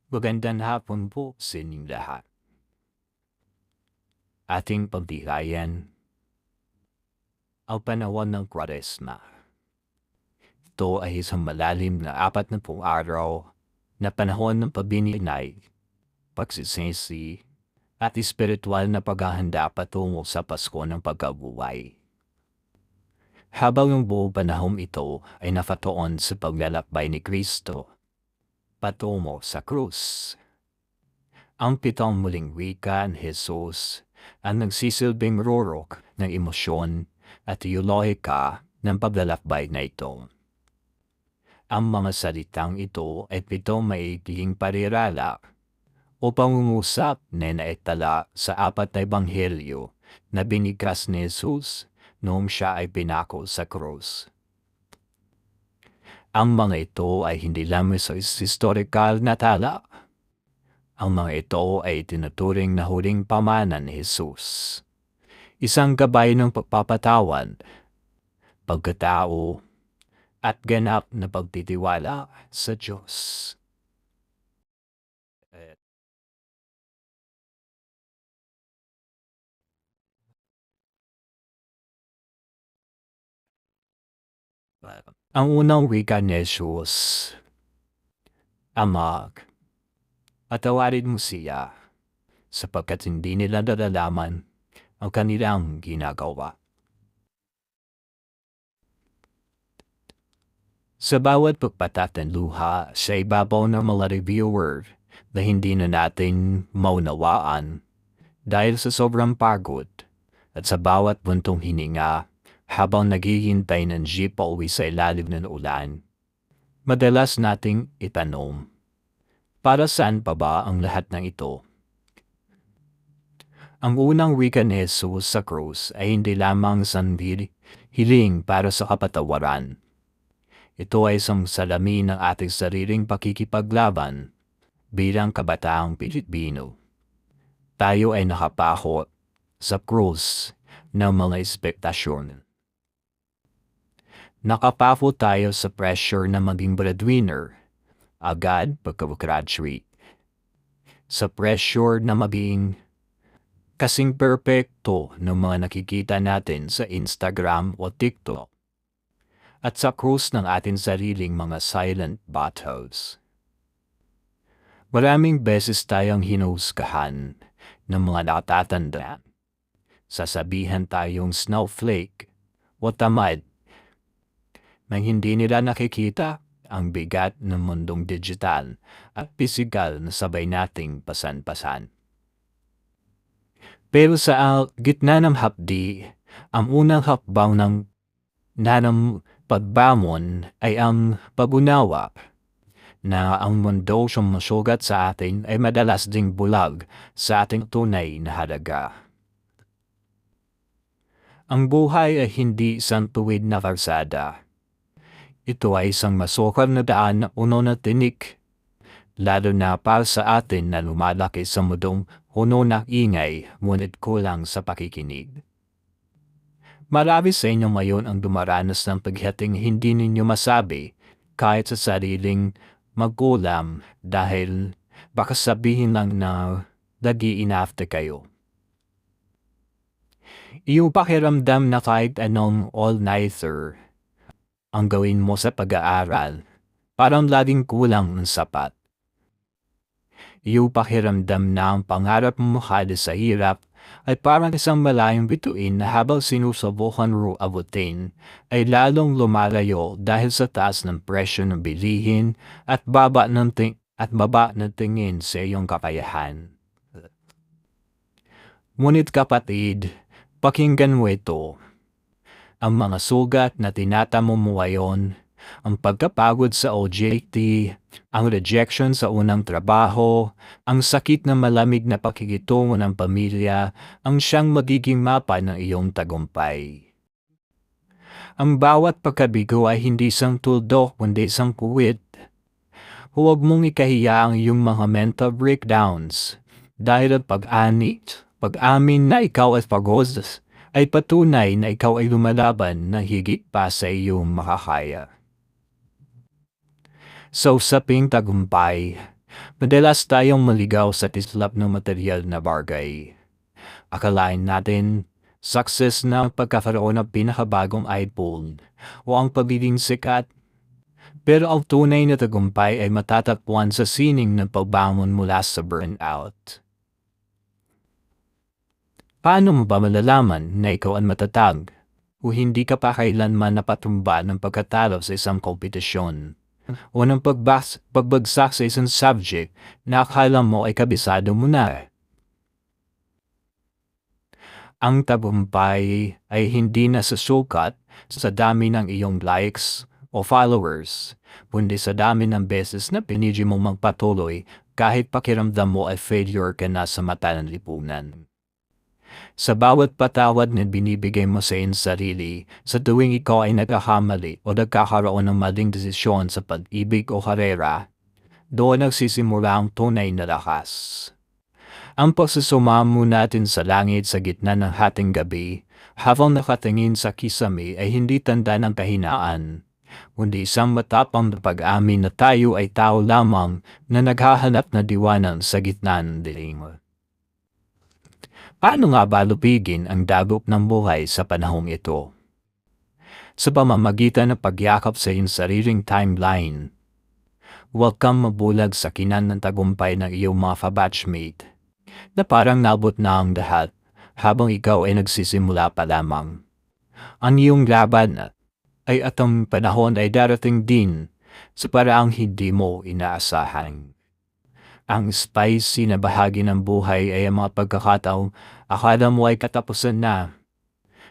Magandang hapon po sa inyong lahat. Ating pagtikayan ang panahon ng Kwaresma. Ito ay isang malalim na 40 araw na panahon ng pagbininay, pagsisisi, at espiritual na paghahanda patungo sa Pasko ng pagkabuhay. Habang ang buong panahon ito ay nakatuon sa paglalakbay ni Kristo patungo sa krus. Ang pitong muling wika ni Jesus ang nagsisilbing rurok ng emosyon at teolohika ng paglalakbay na ito. Ang mga salitang ito ay pitong maiging parirala o pangungusap na naitala sa 4 na ebanghelyo na binigkas ni Jesus noong siya ay pinako sa krus. Ang mga ito ay hindi lamang sa historical na tala. Ang mga ito ay tinuturing na huling pamana ni Jesus. Isang gabay ng pagpapatawan, pagkatao, at ganap na pagtitiwala sa Diyos. Ang unang wika ni Jesus, Ama, patawarin mo siya sapagkat hindi nila nalalaman ang kanilang ginagawa. Sa bawat pagpatat ng luha sa ibabaw ng mga reviewer na hindi na natin maunawaan dahil sa sobrang pagod at sa bawat buntong hininga habang naghihintay ng jeep pauwi sa ilalim ng ulan, madalas nating itanong, para saan pa ba ang lahat ng ito? Ang unang wika ni Jesus sa krus ay hindi lamang sandiri hiling para sa kapatawaran. Ito ay isang salamin ng ating sariling pakikipaglaban bilang kabataang Pilipino. Tayo ay nakapako sa krus ng mga ekspektasyon. Nakapako tayo sa pressure na maging breadwinner agad pagka-graduate. Sa pressure na maging kasing perpekto ng mga nakikita natin sa Instagram o TikTok. At sa krus ng ating sariling mga silent battles. Maraming beses tayong hinusgahan ng mga natatanda. Sasabihan tayong snowflake o tamad nang hindi nila nakikita ang bigat ng mundong digital at pisikal na sabay nating pasan-pasan. Pero sa gitna ng hapdi, ang unang hakbang ng pagbangon ay ang pag-unawa na ang mundo sumusugat sa atin ay madalas ding bulag sa ating tunay na halaga. Ang buhay ay hindi isang tuwid na karsada. Ito ay isang masukal na daan na uno na tinik, lalo na para sa atin na lumalaki sa mundong puno ng ingay ngunit kulang sa pakikinig. Marami sa inyo ngayon ang dumaranas ng paghating hindi ninyo masabi kahit sa sariling magulang dahil baka sabihin lang na nag-i-inafte kayo. Iyong pakiramdam na kahit anong all-nighter ang gawin mo sa pag-aaral, parang laging kulang ng sapat. Iyong pakiramdam na ang pangarap mo halos sa hirap ay parang isang malayong bituin na habang sinusubukan abutin ay lalong lumalayo dahil sa taas ng presyo ng bilihin at baba ng tingin sa iyong kakayahan. Ngunit kapatid, pakinggan mo ito. Ang mga sugat na tinatamo mo ngayon, ang pagkapagod sa OJT, ang rejection sa unang trabaho, ang sakit na malamig na pakikitungo ng pamilya, ang siyang magiging mapa ng iyong tagumpay. Ang bawat pagkabigo ay hindi isang tuldok kundi isang kuwit. Huwag mong ikahiya ang iyong mga mental breakdowns dahil ang pag-amin na ikaw ay pagod ay patunay na ikaw ay lumalaban na higit pa sa iyong makakaya. Sa usaping tagumpay, Madalas tayong maligaw sa tislap ng material na bagay. Akalain natin, success na pagkakaroon ng pinakabagong iPhone o ang pagiging sikat. Pero ang tunay na tagumpay ay matatagpuan sa sining ng pagbangon mula sa burnout. Paano mo ba malalaman na ikaw ang matatag o hindi ka pa kailanman napatumba ng pagkatalo sa isang kompetisyon o ng pagbagsak sa isang subject na akala mo ay kabisado mo na? Ang tagumpay ay hindi nasusukat sa dami ng iyong likes o followers, kundi sa dami ng beses na pinili mong magpatuloy kahit pakiramdam mo ay failure ka na sa mata ng lipunan. Sa bawat patawad na binibigay mo sa iyong sarili sa tuwing ikaw ay nagkakamali o nagkakaroon ng maling desisyon sa pag-ibig o karera, doon nagsisimula ang tunay na lakas. Ang pagsusumamo natin sa langit sa gitna ng hating gabi habang nakatingin sa kisame ay hindi tanda ng kahinaan, kundi isang matapang na pag-amin na tayo ay tao lamang na naghahanap na diwanang sa gitna ng dilim. Paano nga ba lupigin ang dagok ng buhay sa panahong ito? Sa pamamagitan ng pagyakap sa iyong sariling timeline, huwag kang mabulag sa kinan ng tagumpay ng iyong mga kabatchmate na parang nabot na ang lahat habang ikaw ay nagsisimula pa lamang. Ang iyong laban ay at ang panahon ay darating din sa paraang hindi mo inaasahan. Ang spicy na bahagi ng buhay ay ang mga pagkakataong akala mo ay katapusan na.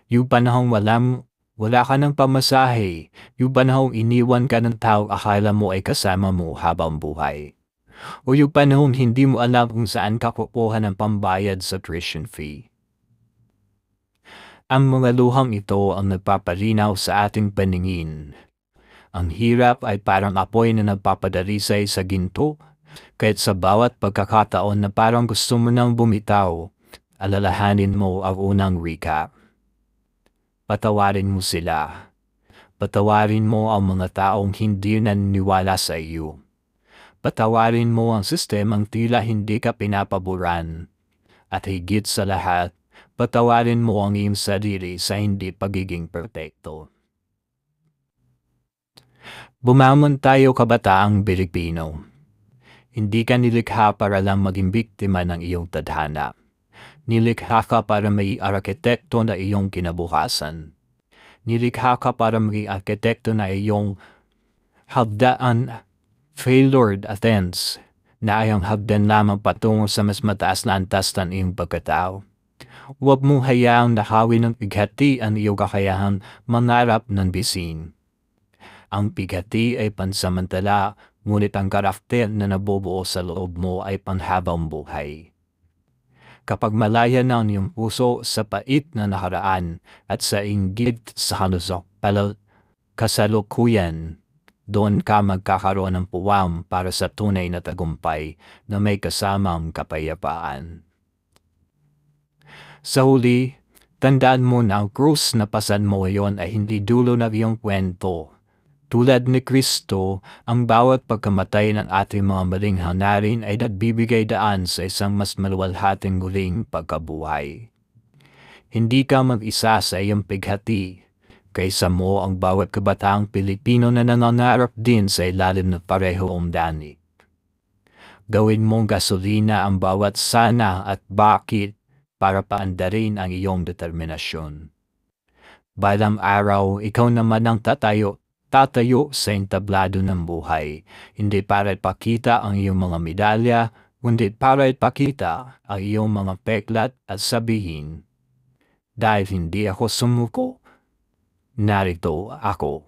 Yung panahong wala ka ng pamasahe, yung panahong iniwan ka ng tao akala mo ay kasama mo habang buhay. O yung panahong hindi mo alam kung saan ka kukuha ng pambayad sa tuition fee. Ang mga luhang ito ang nagpapalinaw sa ating paningin. Ang hirap ay parang apoy na nagpapadalisay sa ginto, kahit sa bawat pagkakataon na parang gusto mo nang bumitaw, alalahanin mo ang unang recap. Patawarin mo sila. Patawarin mo ang mga taong hindi naniniwala sa iyo. Patawarin mo ang sistemang tila hindi ka pinapaboran. At higit sa lahat, patawarin mo ang iyong sarili sa hindi pagiging perfecto. Bumangon tayo, kabataang Pilipino. Hindi ka nilikha para lang maging biktima ng iyong tadhana. Nilikha ka para may arkitekto na iyong kinabukasan. Nilikha ka para maging arkitekto na iyong habdaan. Failure attends na ay ang habdan lamang patungo sa mas mataas na antas ng iyong pagkatao. Huwag mong hayaang nakawin ng pighati ang iyong kakayahan mangarap ng bisin. Ang pighati ay pansamantala, ngunit ang karakter na nabubuo sa loob mo ay panghabang buhay. Kapag malaya na ang iyong puso sa pait na nakaraan at sa inggit sa kasalukuyan, doon ka magkakaroon ng puwang para sa tunay na tagumpay na may kasamang kapayapaan. Sa huli, tandaan mo na ang krus na pasan mo ngayon ay hindi dulo ng iyong kwento. Tulad ni Kristo, ang bawat pagkamatay ng ating mga maling hangarin ay nagbibigay daan sa isang mas maluwalhating muling pagkabuhay. Hindi ka mag-isa sa iyong pighati, kaysa mo ang bawat kabataang Pilipino na nangangarap din sa ilalim ng parehong danig. Gawin mong gasolina ang bawat sana at bakit para paandarin ang iyong determinasyon. Balang araw, ikaw naman ang tatayo sa entablado ng buhay, hindi para ipakita ang iyong mga medalya, kundi para ipakita ang iyong mga peklat at sabihin, dahil hindi ako sumuko, narito ako.